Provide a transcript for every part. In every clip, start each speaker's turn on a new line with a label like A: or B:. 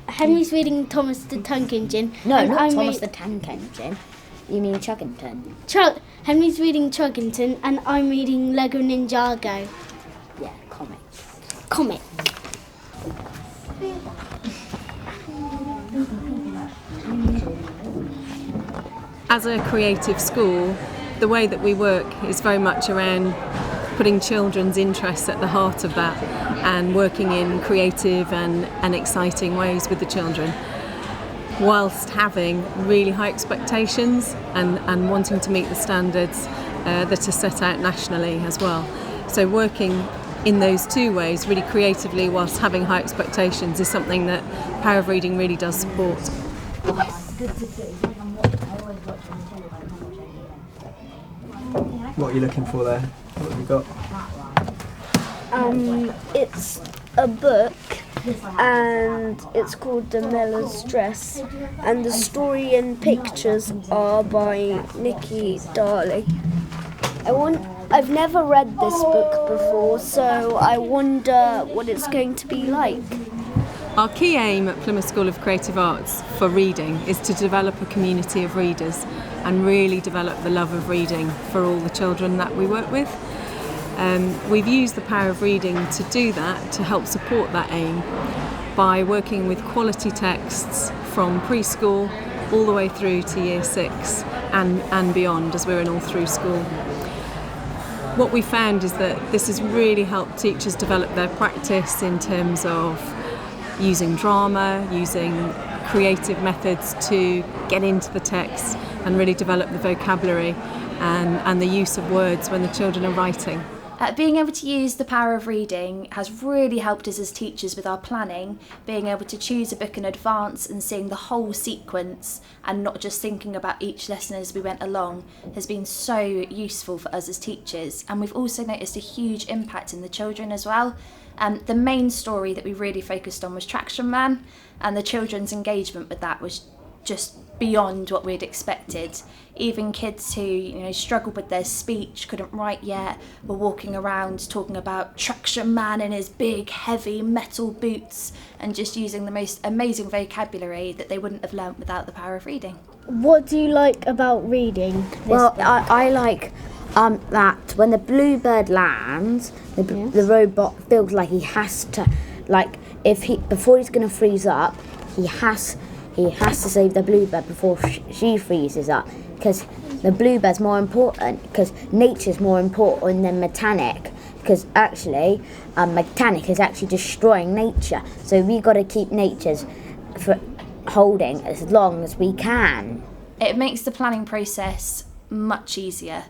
A: Henry's reading Thomas the Tank Engine.
B: No, not Thomas the Tank Engine. You mean Chuggington?
A: Henry's reading Chuggington and I'm reading Lego Ninjago.
B: Yeah, comic.
C: As a creative school, the way that we work is very much around putting children's interests at the heart of that and working in creative and exciting ways with the children, whilst having really high expectations and wanting to meet the standards that are set out nationally as well. So working in those two ways, really creatively whilst having high expectations, is something that Power of Reading really does support.
D: What are you looking for there? What have you got?
E: It's a book and it's called The Miller's Dress, and the story and pictures are by Nikki Darling. I've never read this book before, so I wonder what it's going to be like.
C: Our key aim at Plymouth School of Creative Arts for reading is to develop a community of readers and really develop the love of reading for all the children that we work with. We've used the Power of Reading to do that, to help support that aim by working with quality texts from preschool all the way through to year 6 and beyond, as we're in all through school. What we found is that this has really helped teachers develop their practice in terms of using drama, using creative methods to get into the text and really develop the vocabulary and the use of words when the children are writing.
F: Being able to use the Power of Reading has really helped us as teachers with our planning, being able to choose a book in advance and seeing the whole sequence and not just thinking about each lesson as we went along has been so useful for us as teachers. And we've also noticed a huge impact in the children as well. The main story that we really focused on was Traction Man, and the children's engagement with that was just beyond what we'd expected. Even kids who struggled with their speech, couldn't write yet, were walking around talking about Traction Man in his big heavy metal boots and just using the most amazing vocabulary that they wouldn't have learnt without the Power of Reading.
A: What do you like about reading?
B: Well, I like that when the bluebird lands, the robot feels like he has to, before he's going to freeze up, he has to save the bluebird before she freezes up, because the bluebird's more important, because nature's more important than mechanic, because actually mechanic is actually destroying nature, so we got to keep nature's holding as long as we can.
F: It makes the planning process much easier.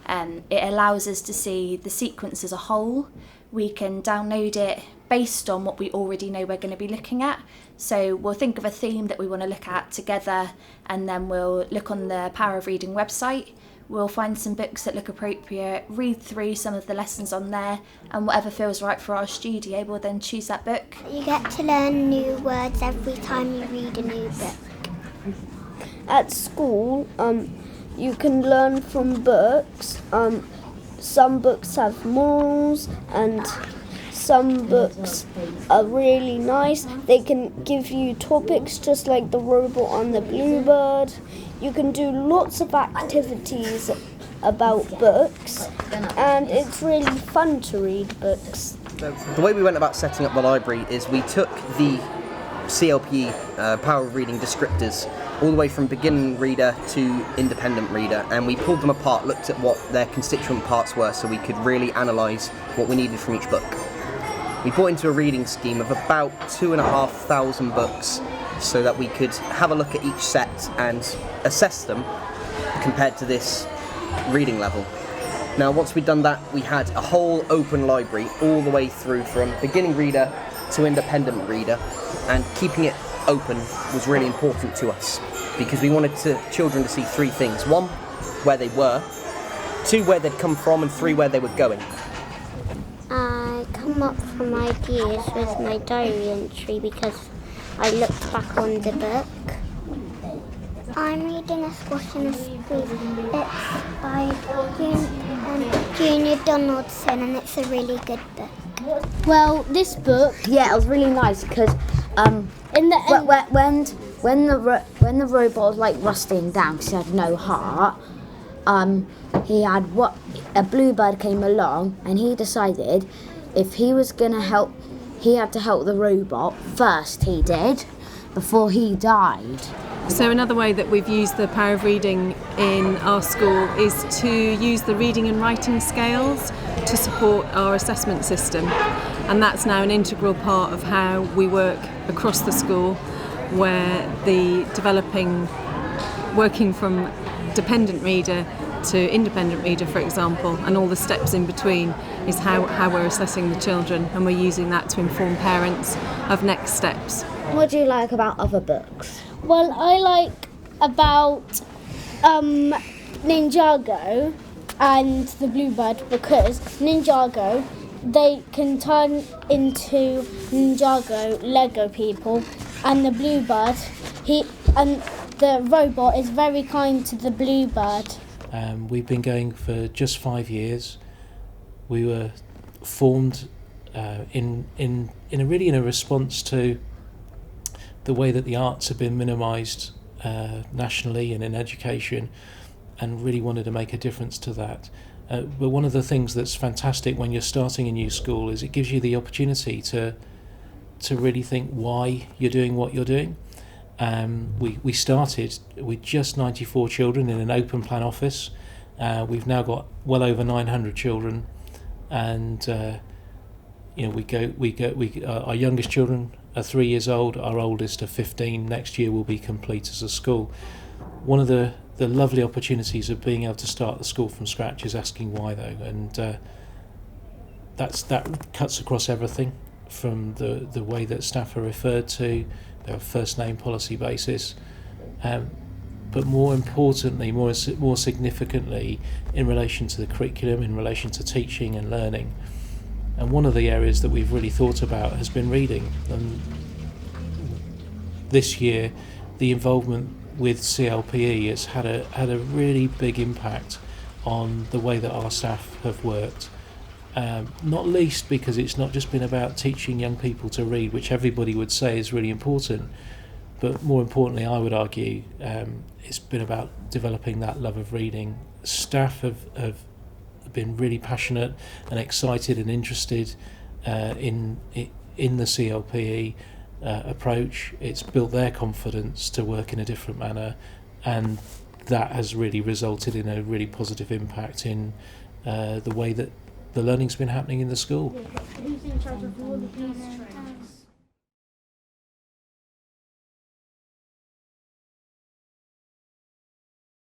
F: It allows us to see the sequence as a whole. We can download it based on what we already know we're going to be looking at. So we'll think of a theme that we want to look at together, and then we'll look on the Power of Reading website. We'll find some books that look appropriate, read through some of the lessons on there, and whatever feels right for our studio, we'll then choose that book.
G: You get to learn new words every time you read a new book.
E: At school, you can learn from books. Some books have morals and some books are really nice. They can give you topics just like the robot on the bluebird. You can do lots of activities about books, and it's really fun to read books.
H: The way we went about setting up the library is we took the CLPE Power of Reading descriptors all the way from beginning reader to independent reader, and we pulled them apart, looked at what their constituent parts were so we could really analyse what we needed from each book. We brought into a reading scheme of about 2,500 books so that we could have a look at each set and assess them compared to this reading level. Now, once we'd done that, we had a whole open library all the way through from beginning reader to independent reader, and keeping it open was really important to us because we wanted children to see 3 things. 1, where they were, 2, where they'd come from, and 3, where they were going.
G: I come up from ideas with my diary entry because I looked back on the book. I'm reading A Squash in a School. It's by Junior Donaldson, and it's a really good book.
A: Well, this book...
B: Yeah, it was really nice because
A: In the end,
B: when the robot was like rusting down because he had no heart, a bluebird came along and he decided if he was gonna help, he had to help the robot first. He did before he died.
C: So another way that we've used the power of reading in our school is to use the reading and writing scales to support our assessment system, and that's now an integral part of how we work across the school, where working from dependent reader to independent reader, for example, and all the steps in between is how we're assessing the children, and we're using that to inform parents of next steps.
B: What do you like about other books?
A: well, I like about Ninjago and the Bluebird because Ninjago, they can turn into Ninjago Lego people, and the Bluebird, the robot is very kind to the Bluebird.
I: We've been going for just 5 years. We were formed in a response to the way that the arts have been minimised nationally and in education, and really wanted to make a difference to that. But one of the things that's fantastic when you're starting a new school is it gives you the opportunity to really think why you're doing what you're doing. We started with just 94 children in an open plan office. We've now got well over 900 children, and our youngest children are 3 years old. Our oldest are 15. Next year will be complete as a school. One of the lovely opportunities of being able to start the school from scratch is asking why, though, and that cuts across everything from the way that staff are referred to, their first name policy basis, but more importantly, more significantly, in relation to the curriculum, in relation to teaching and learning. And one of the areas that we've really thought about has been reading. And this year, the involvement with CLPE has had a really big impact on the way that our staff have worked. Not least because it's not just been about teaching young people to read, which everybody would say is really important, but more importantly, I would argue, it's been about developing that love of reading. Staff have been really passionate and excited and interested in the CLPE approach. It's built their confidence to work in a different manner, and that has really resulted in a really positive impact in the way that the learning's been happening in the school.
A: Who's in charge of all the